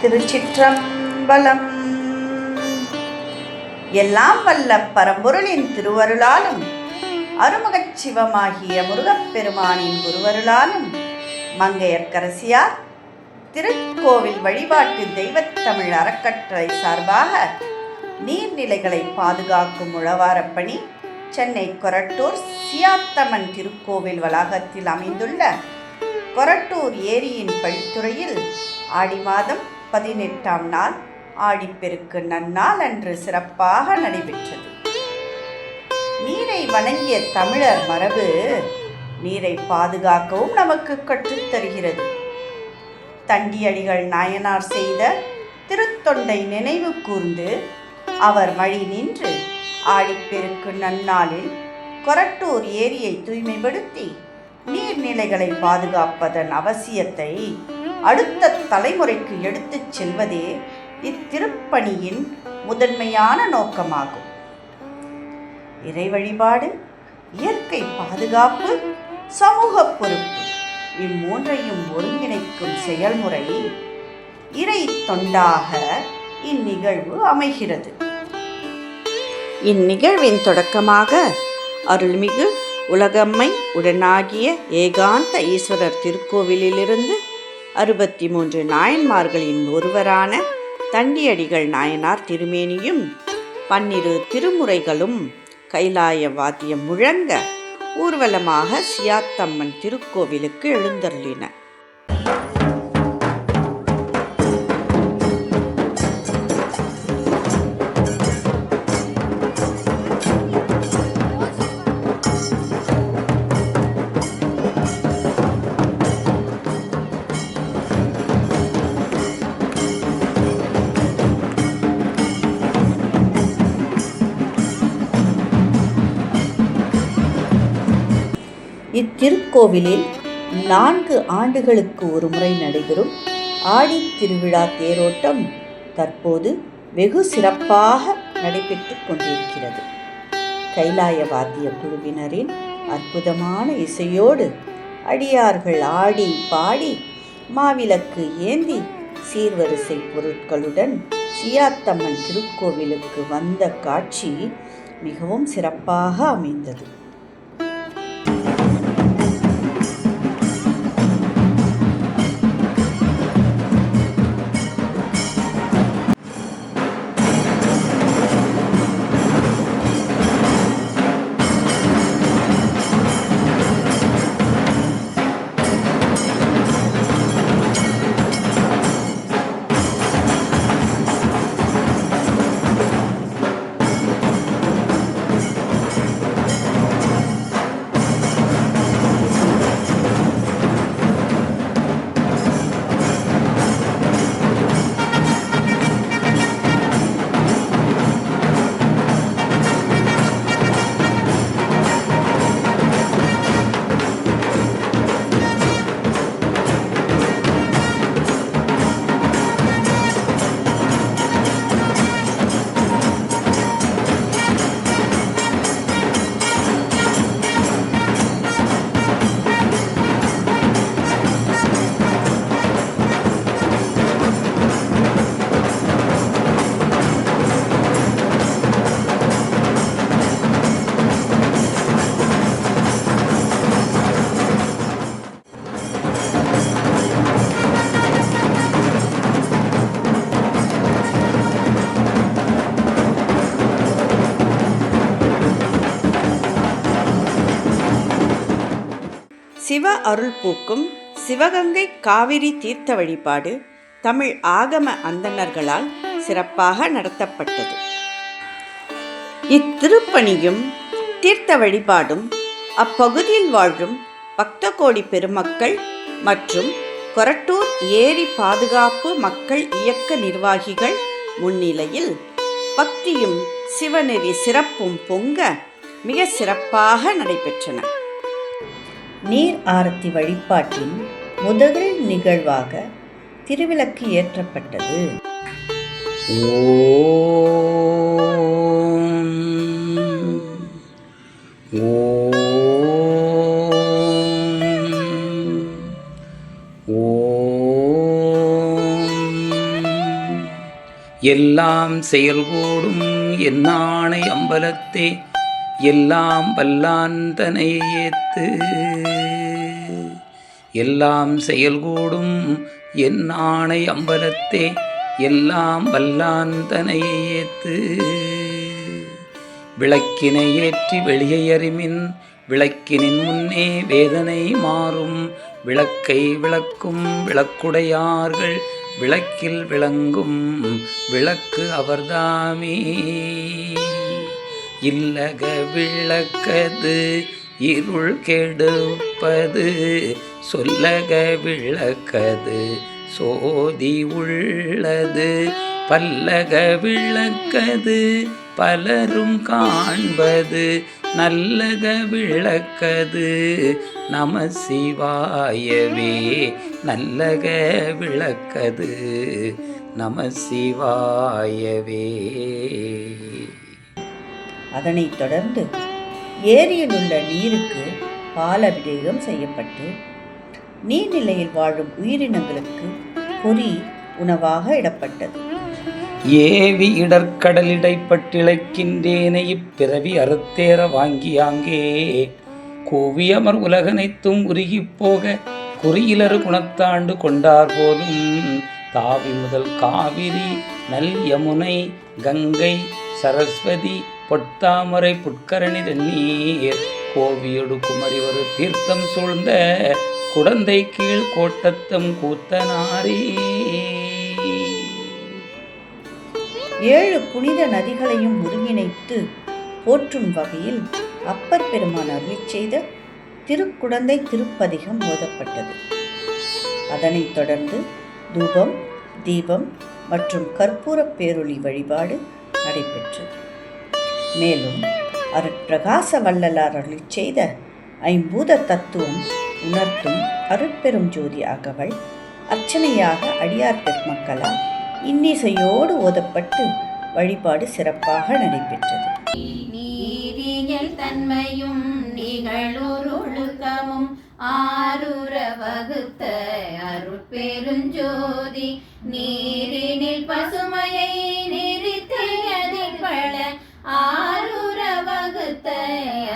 திருச்சிற்றம்பலம். எல்லாம் வல்ல பரம்பொருளின் திருவருளாலும் அருமுகச் சிவமாகிய முருகப்பெருமானின் குருவருளாலும் மங்கையர்க்கரசியார் திருக்கோவில் வழிபாட்டு தெய்வத்தமிழ் அறக்கட்டளை சார்பாக நீர்நிலைகளை பாதுகாக்கும் உழவாரப்பணி சென்னை கொரட்டூர் சியாத்தம்மன் திருக்கோவில் வளாகத்தில் அமைந்துள்ள கொரட்டூர் ஏரியின் படித்துறையில் ஆடி மாதம் 18ஆம் நாள் ஆடிப்பெருக்கு நன்னாள் அன்று சிறப்பாக நடைபெற்றது. நீரை வணங்கிய தமிழர் மரபு நீரை பாதுகாக்கவும் நமக்கு கற்றுத்தருகிறது. தண்டியடிகள் நாயனார் செய்த திருத்தொண்டை நினைவு கூர்ந்து அவர் வழி நின்று ஆடிப்பெருக்கு நன்னாளில் கொரட்டூர் ஏரியை தூய்மைப்படுத்தி நீர்நிலைகளை பாதுகாப்பதன் அவசியத்தை அடுத்த தலைமுறைக்கு எடுத்துச் செல்வதே இத்திருப்பணியின் முதன்மையான நோக்கமாகும். இறை வழிபாடு, இயற்கை பாதுகாப்பு, சமூக பொறுப்பு இம்மூன்றையும் ஒருங்கிணைக்கும் செயல்முறை இறை தொண்டாக இந்நிகழ்வு அமைகிறது. இந்நிகழ்வின் தொடக்கமாக அருள்மிகு உலகம்மை உடனாகிய ஏகாந்த ஈஸ்வரர் திருக்கோவிலிலிருந்து 63 நாயன்மார்களின் ஒருவரான தண்டியடிகள் நாயனார் திருமேனியும் 12 திருமுறைகளும் கைலாய வாத்தியம் முழங்க ஊர்வலமாக சியாத்தம்மன் திருக்கோவிலுக்கு எழுந்தருளின. இத்திருக்கோவிலில் 4 ஆண்டுகளுக்கு ஒரு முறை நடைபெறும் ஆடி திருவிழா தேரோட்டம் தற்போது வெகு சிறப்பாக நடைபெற்று கொண்டிருக்கிறது. கைலாய வாத்திய குழுவினரின் அற்புதமான இசையோடு அடியார்கள் ஆடி பாடி மாவிளக்கு ஏந்தி சீர்வரிசை பொருட்களுடன் சியாத்தம்மன் திருக்கோவிலுக்கு வந்த காட்சி மிகவும் சிறப்பாக அமைந்தது. சிவ அருள் பூக்கும் சிவகங்கை காவிரி தீர்த்த வழிபாடு தமிழ் ஆகம அந்தணர்களால் சிறப்பாக நடத்தப்பட்டது. இத்திருப்பணியும் தீர்த்த வழிபாடும் அப்பகுதியில் வாழும் பக்த கோடி பெருமக்கள் மற்றும் கொரட்டூர் ஏரி பாதுகாப்பு மக்கள் இயக்க நிர்வாகிகள் முன்னிலையில் பக்தியும் சிவநெறி சிறப்பும் பொங்க மிக சிறப்பாக நடைபெற்றன. நீர் ஆரத்தி வழிபாட்டின் முதல் நிகழ்வாக திருவிளக்கு ஏற்றப்பட்டது. ஓம் எல்லாம் செயல்கூடும் என்னானை அம்பலத்தே எல்லாம் வல்லான் தனை ஏத்து. எல்லாம் செயல்கூடும் என்னானை அம்பலத்தே எல்லாம் வல்லான் தனை ஏத்து. விளக்கினை ஏற்றி வெளியை அறிமின் விளக்கினின் முன்னே வேதனை மாறும். விளக்கை விளக்கும் விளக்குடையார்கள் விளக்கில் விளங்கும் விளக்கு அவர்தாமே. இல்லக விளக்கது இருள் கெடுப்பது சொல்லக விளக்கது சோதி உள்ளது. பல்லக விளக்கது பலரும் காண்பது நல்லக விளக்கது நம சிவாயவே. நல்லக விளக்கது நம சிவாயவே. அதனைத் தொடர்ந்து ஏரியில் உள்ள நீருக்கு பாலபிஷேகம் செய்யப்பட்டு நீர்நிலையில் வாழும் உயிரினங்களுக்கு பொறி உணவாக இடப்பட்டது. ஏவி இடற்கடலிடைப்பட்டிழைக்கின்றேனை இப்பிறவி அறுத்தேற வாங்கியாங்கே கூவியமர் உலகனைத்தும் உருகிப் போக குறியிலறு குணத்தாண்டு கொண்டார் போலும். தாவி முதல் காவிரி நல் யமுனை கங்கை சரஸ்வதி பொட்டாமரை புட்கரணி தண்ணீர் கோவியொடு குமரி ஒரு தீர்த்தம் சூழ்ந்த குடந்தை கீழ் கோட்டத்தம் கூத்தனாரே. 7 புனித நதிகளையும் ஒருங்கிணைத்து போற்றும் வகையில் அப்பர் பெருமான் அருளிச் செய்த திருக்குடந்தை திருப்பதிகம் ஓதப்பட்டது. அதனைத் தொடர்ந்து தூபம் தீபம் மற்றும் கற்பூர பேரொளி வழிபாடு நடைபெற்றது. மேலும் அருட்பிரகாச வள்ளலார் அருளிச் செய்த ஐம்பூத தத்துவம் உணர்த்தும் அருட்பெரும் ஜோதி அகவல் அர்ச்சனையாக அடியார் பெருமக்களால் இன்னிசையோடு ஓதப்பட்டு வழிபாடு சிறப்பாக நடைபெற்றது. நீரியல் தன்மையும் நிகழொருழுக்கமும் ஆருர வகுத்த அருட்பெருஞ்சோதி நீரினில் பசுமையை நிறுத்தியதில் பல ஆருர வகுத்த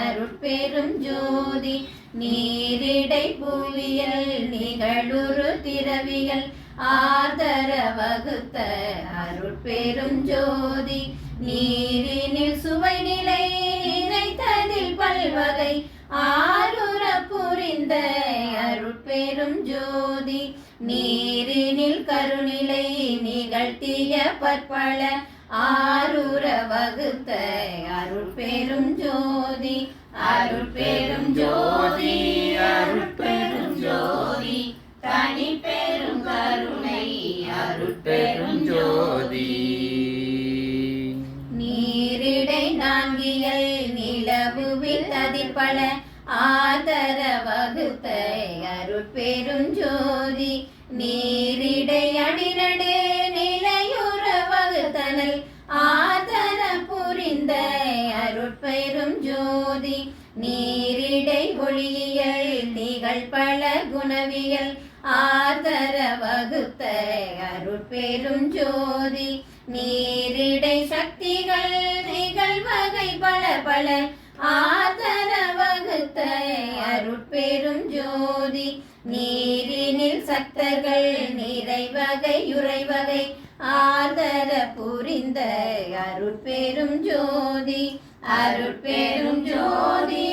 அருட்பெருஞ்சோதி நீரிடை புவியல் நிகழுறு திரவியல் ஆதர வகுத்த அருட்பெருஞ்சோதி நீரினில் சுவை நிலை நினைத்ததில் பல்வகை ஆருர புரிந்த அருட்பெருஞ்சோதி நீரினில் கருநிலை நிகழ்த்திய பற்பல ஆருர வகுத்த அருட்பெருஞ்சோதி அருட்பெருஞ்சோதி அருட்பெருஞ்சோதி தனி பெரும் கருணை அருட்பெருஞ்சோதி. நீரிடை நான்கியல் நிலவுவில் அதிர்பல ஆதர வகுத்த அருட்பெருஞ்சோதி நீரிடை அடிநடு நிலையுற வகுத்தனல் ஆதர புரிந்த அருட்பெருஞ்சோதி நீரிடை ஒளியியல் நிகழ்பல குணவியல் ஆதர வகுத்த அருட்பெருஞ்சோதி நீரிடை சக்திகள் நிகழ்வகை பல பல ஆதர வகுத்த அருட்பெருஞ்சோதி நீரினில் சக்தர்கள் நிறைவகை உறைவகை ஆதர புரிந்த அருட்பெருஞ்சோதி அருட்பெருஞ்சோதி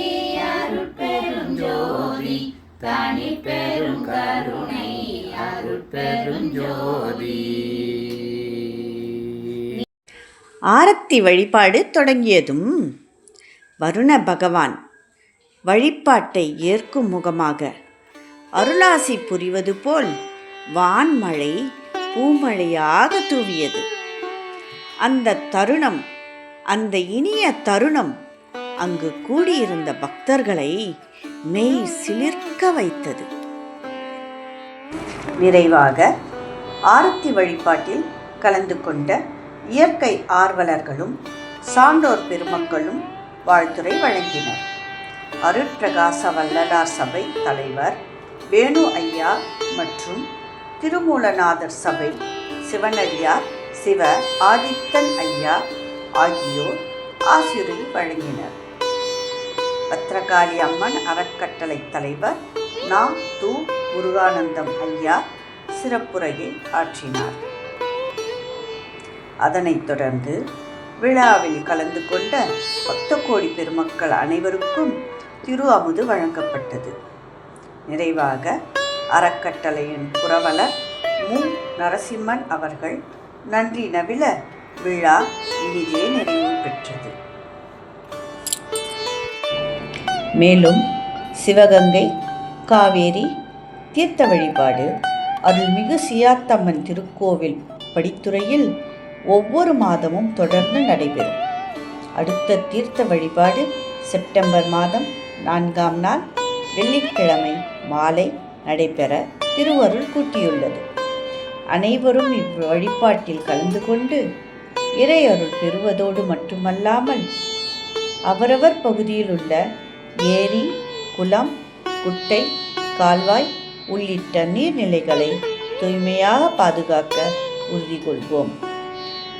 அருட்பெருஞ்சோதி தனி பெரும் கருணை அருட்பெருஞ்சோதி. ஆரத்தி வழிபாடு தொடங்கியதும் வருண பகவான் வழிபாட்டை ஏற்கும் முகமாக அருளாசி புரிவது போல் வான்மழை பூமழையாக தூவியது. அந்த தருணம், அந்த இனிய தருணம் அங்கு கூடியிருந்த பக்தர்களை மெய் சிலிர்க்க வைத்தது. நிறைவாக ஆரத்தி வழிபாட்டில் கலந்து கொண்ட இயற்கை ஆர்வலர்களும் சான்றோர் பெருமக்களும் வாழ்த்துரை வழங்கினர். அருட்பிரகாச வள்ளலார் சபை தலைவர் வேணு ஐயா மற்றும் திருமூலநாதர் சபை சிவனடியார் சிவ ஆதித்தன் ஐயா ஆகியோர் ஆசியுரை வழங்கினர். பத்ரகாளி அம்மன் அறக்கட்டளை தலைவர் நா. து. முருகானந்தம் ஐயா சிறப்புரையை ஆற்றினார். அதனைத் தொடர்ந்து விழாவில் கலந்து கொண்ட பக்த கோடி பெருமக்கள் அனைவருக்கும் திரு அமுது வழங்கப்பட்டது. நிறைவாக அறக்கட்டளையின் புரவலர் மு. நரசிம்மன் அவர்கள் நன்றி நவில விழா இனிதே நிறைவு பெற்றது. மேலும் சிவகங்கை காவேரி தீர்த்த வழிபாடு அருள்மிகு சியாத்தம்மன் திருக்கோவில் படித்துறையில் ஒவ்வொரு மாதமும் தொடர்ந்து நடைபெறும். அடுத்த தீர்த்த வழிபாடு செப்டம்பர் மாதம் 4ஆம் நாள் வெள்ளிக்கிழமை மாலை நடைபெற திருவருள் கூட்டியுள்ளது. அனைவரும் இவ்வழிபாட்டில் கலந்து கொண்டு இறையருள் பெறுவதோடு மட்டுமல்லாமல் அவரவர் பகுதியில் உள்ள ஏரி, குளம், குட்டை, கால்வாய் உள்ளிட்ட நீர்நிலைகளை தூய்மையாக பாதுகாக்க உறுதி கொள்வோம்.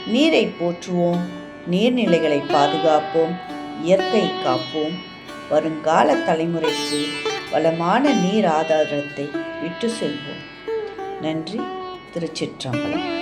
நீரை போற்றுவோம், நீர்நிலைகளை பாதுகாப்போம், இயற்கை காப்போம். வருங்கால தலைமுறைக்கு வளமான நீர் ஆதாரத்தை விட்டு செல்வோம். நன்றி. திருச்சிற்றம்பலம்.